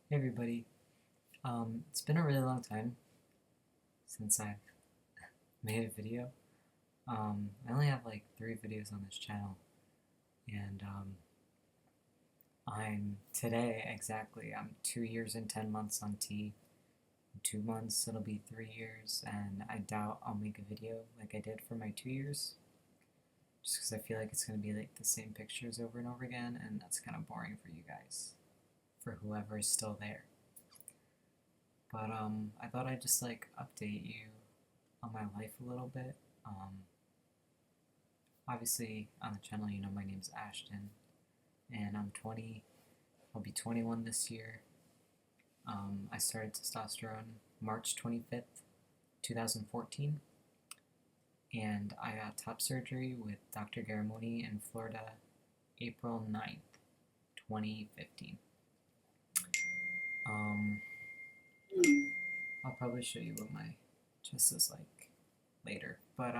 Hey everybody. It's been a really long time since I've made a video. I only have like 3 videos on this channel, and I'm today exactly. I'm 2 years and 10 months on T. In 2 months it'll be 3 years, and I doubt I'll make a video like I did for my 2 years, just because I feel like it's gonna be like the same pictures over and over again, and that's kind of boring for you guys, for whoever is still there. But I thought I'd just like update you on my life a little bit. Um, Obviously, on the channel, you know my name's Ashton, and I'm 20. I'll be 21 this year. I started testosterone March 25th, 2014, and I got top surgery with Dr. Garamoni in Florida April 9th, 2015. Um, I'll probably show you what my chest is like later, but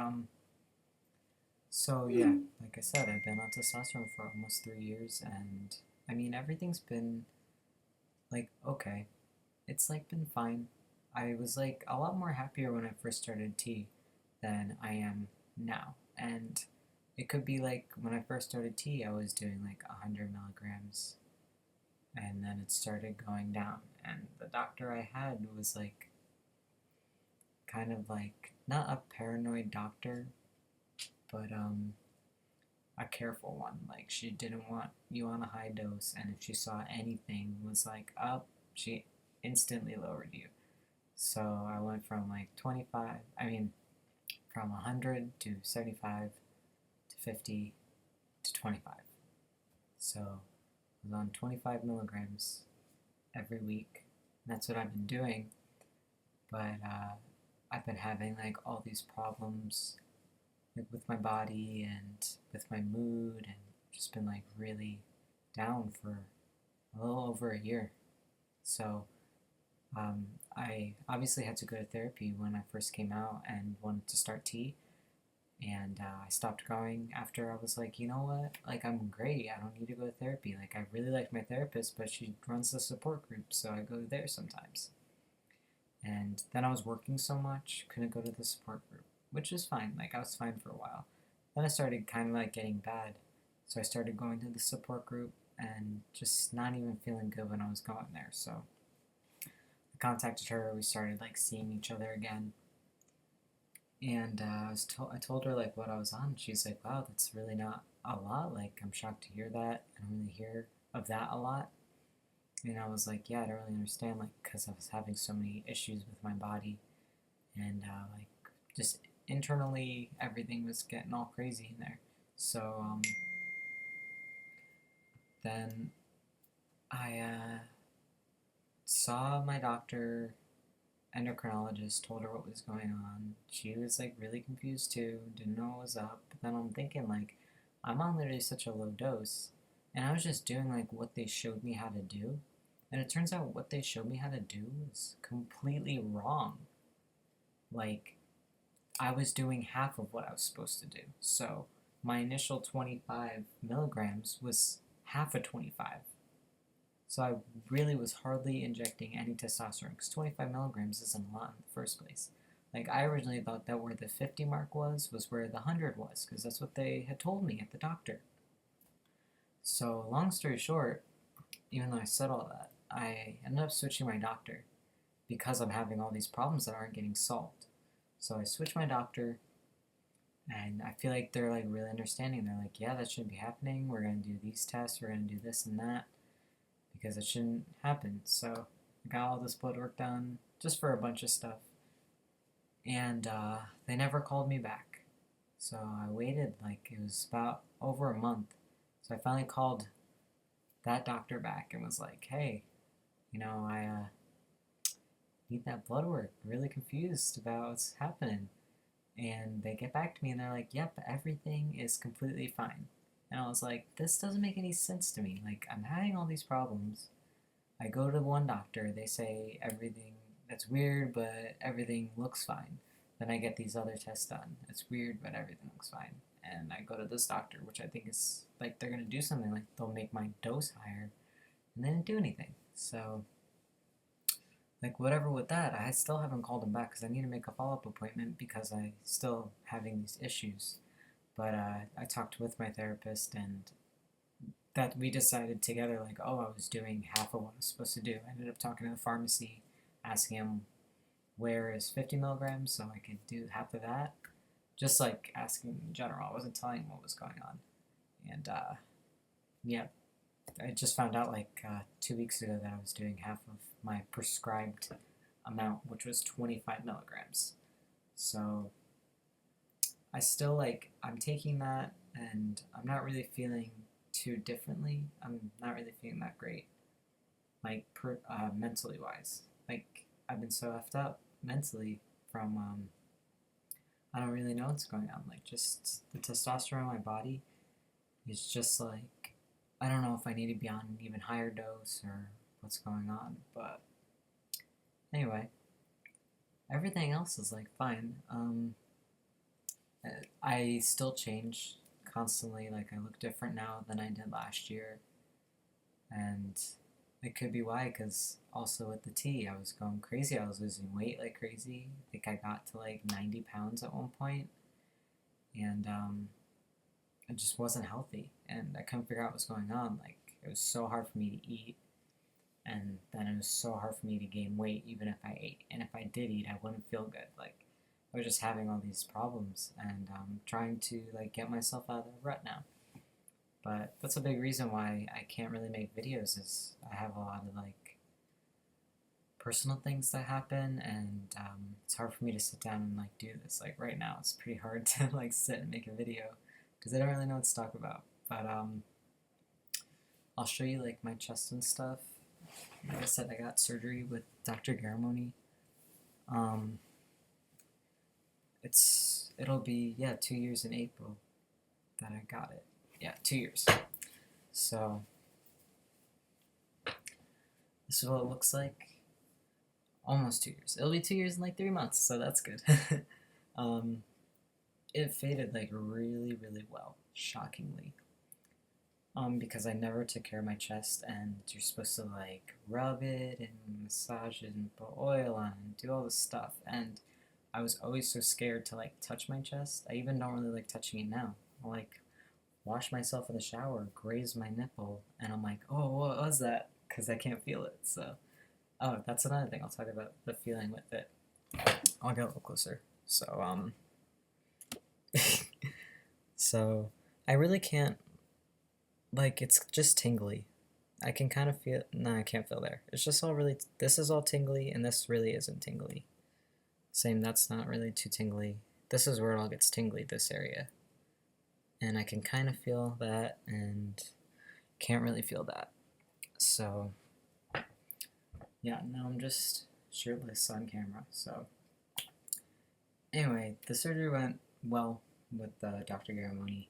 so yeah, like I said, I've been on testosterone for almost 3 years, and I mean everything's been like okay. It's like been fine. I was like a lot more happier when I first started T than I am now, and it could be like when I first started T, I was doing like 100 milligrams, and then it started going down, and the doctor I had was like kind of like not a paranoid doctor, but a careful one. Like she didn't want you on a high dose, and if she saw anything was like up, she instantly lowered you. So I went from like 25, I mean, from 100 to 75 to 50 to 25. So I was on 25 milligrams every week. And that's what I've been doing, but I've been having like all these problems like with my body and with my mood, and just been like really down for a little over a year. So I obviously had to go to therapy when I first came out and wanted to start T, and I stopped going after I was like, you know what? Like, I'm great. I don't need to go to therapy. Like, I really like my therapist, but she runs the support group, so I go there sometimes. And then I was working so much, couldn't go to the support group, which is fine. Like, I was fine for a while. Then I started kind of like getting bad, so I started going to the support group and just not even feeling good when I was going there. So I contacted her. We started like seeing each other again, and I told her like what I was on. She's like, "Wow, that's really not a lot. Like, I'm shocked to hear that. I don't really hear of that a lot." And I was like, "Yeah, I don't really understand, like, because I was having so many issues with my body, and like just internally everything was getting all crazy in there." So then I saw my doctor, endocrinologist, told her what was going on. She was like really confused too, didn't know what was up. But then I'm thinking like, I'm on literally such a low dose, and I was just doing like what they showed me how to do, and it turns out what they showed me how to do was completely wrong. Like, I was doing half of what I was supposed to do. So my initial 25 milligrams was half of 25. So I really was hardly injecting any testosterone, because 25 milligrams isn't a lot in the first place. Like, I originally thought that where the 50 mark was where the 100 was, because that's what they had told me at the doctor. So long story short, even though I said all that, I ended up switching my doctor because I'm having all these problems that aren't getting solved. So I switched my doctor, and I feel like they're like really understanding. They're like, yeah, that shouldn't be happening. We're gonna do these tests. We're gonna do this and that, because it shouldn't happen. So I got all this blood work done just for a bunch of stuff, and they never called me back. So I waited, like, it was about over a month. So I finally called that doctor back and was like, hey, I need that blood work. Really confused about what's happening. And they get back to me and they're like, yep, everything is completely fine. And I was like, this doesn't make any sense to me. Like, I'm having all these problems. I go to one doctor, they say everything that's weird, but everything looks fine. Then I get these other tests done. It's weird, but everything looks fine. And I go to this doctor, which I think is like they're gonna do something, like they'll make my dose higher, and they didn't do anything. So like whatever with that, I still haven't called him back because I need to make a follow-up appointment because I still having these issues. But I talked with my therapist and that we decided together like, oh, I was doing half of what I was supposed to do. I ended up talking to the pharmacy, asking him where is 50 milligrams so I could do half of that. Just like asking in general. I wasn't telling him what was going on. And yeah, I just found out like 2 weeks ago that I was doing half of my prescribed amount, which was 25 milligrams. So I still like, I'm taking that and I'm not really feeling too differently. I'm not really feeling that great, like mentally wise. Like I've been so effed up mentally from, I don't really know what's going on. Like just the testosterone in my body is just like, I don't know if I need to be on an even higher dose or what's going on. But anyway, everything else is like fine. I still change constantly. Like I look different now than I did last year, and it could be why. Because also with the tea, I was going crazy. I was losing weight like crazy. I think I got to like 90 pounds at one point, and it just wasn't healthy. And I couldn't figure out what was going on. Like it was so hard for me to eat, and then it was so hard for me to gain weight even if I ate. And if I did eat, I wouldn't feel good. Like I was just having all these problems and trying to like get myself out of the rut now. But that's a big reason why I can't really make videos is I have a lot of like personal things that happen and it's hard for me to sit down and like do this. Like right now it's pretty hard to like sit and make a video because I don't really know what to talk about. But I'll show you like my chest and stuff. Like I said, I got surgery with Dr. Garamoni. It'll be 2 years in April that I got it. Yeah, 2 years. So this is what it looks like. Almost 2 years. It'll be 2 years in like 3 months, so that's good. It faded like really, really well, shockingly. Because I never took care of my chest, and you're supposed to like rub it and massage it and put oil on and do all this stuff. And I was always so scared to like touch my chest. I even don't really like touching it now. I'll like wash myself in the shower, graze my nipple, and I'm like, oh, what was that? Because I can't feel it. So, oh, that's another thing. I'll talk about the feeling with it. I'll get a little closer. So, so I really can't. Like, it's just tingly. I can kind of feel. No, I can't feel there. It's just all really. This is all tingly, and this really isn't tingly. Same, that's not really too tingly. This is where it all gets tingly, this area. And I can kind of feel that, and can't really feel that. So, yeah, now I'm just shirtless on camera. So, anyway, the surgery went well with Dr. Garamoni.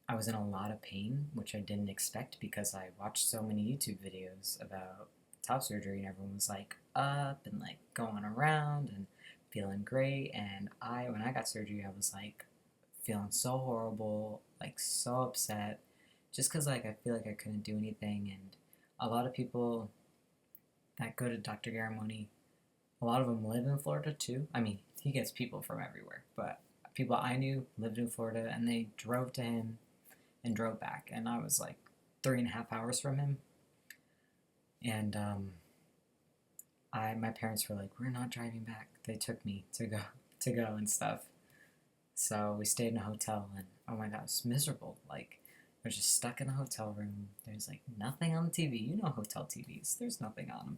I was in a lot of pain, which I didn't expect because I watched so many YouTube videos about top surgery and everyone was like up and like going around and feeling great. And when I got surgery, I was like feeling so horrible, like so upset, just because like I feel like I couldn't do anything. And a lot of people that go to Dr. Garamoni, a lot of them live in Florida too. I mean, he gets people from everywhere, but people I knew lived in Florida and they drove to him and drove back, and I was like 3.5 hours from him, and my parents were like, we're not driving back. They took me to go and stuff. So we stayed in a hotel, and oh my god, it was miserable. Like I was just stuck in a hotel room. There's like nothing on the TV. You know hotel TVs. There's nothing on them,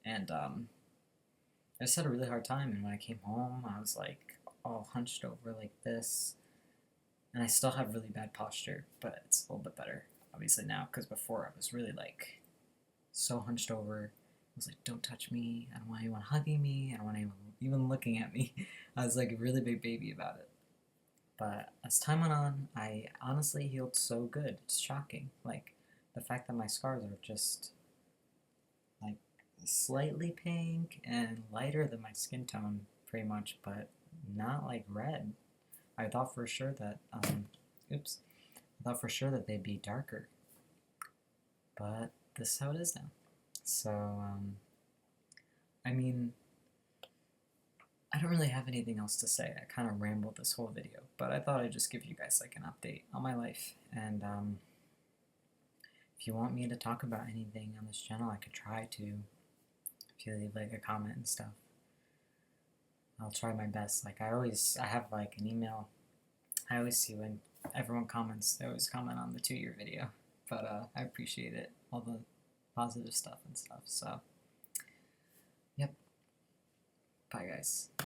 and I just had a really hard time. And when I came home, I was like all hunched over like this. And I still have really bad posture, but it's a little bit better, obviously, now, because before I was really, like, so hunched over. I was like, don't touch me. I don't want anyone hugging me. I don't want anyone even looking at me. I was, like, a really big baby about it. But as time went on, I honestly healed so good. It's shocking. Like, the fact that my scars are just, like, slightly pink and lighter than my skin tone, pretty much, but not, like, red. I thought for sure that, they'd be darker. But this is how it is now. So, I mean, I don't really have anything else to say. I kind of rambled this whole video, but I thought I'd just give you guys like an update on my life. And if you want me to talk about anything on this channel, I could try to. If you leave like a comment and stuff, I'll try my best. Like I have like an email. I always see when everyone comments, they always comment on the 2-year video. But I appreciate it, all the positive stuff and stuff. So, yep. Bye, guys.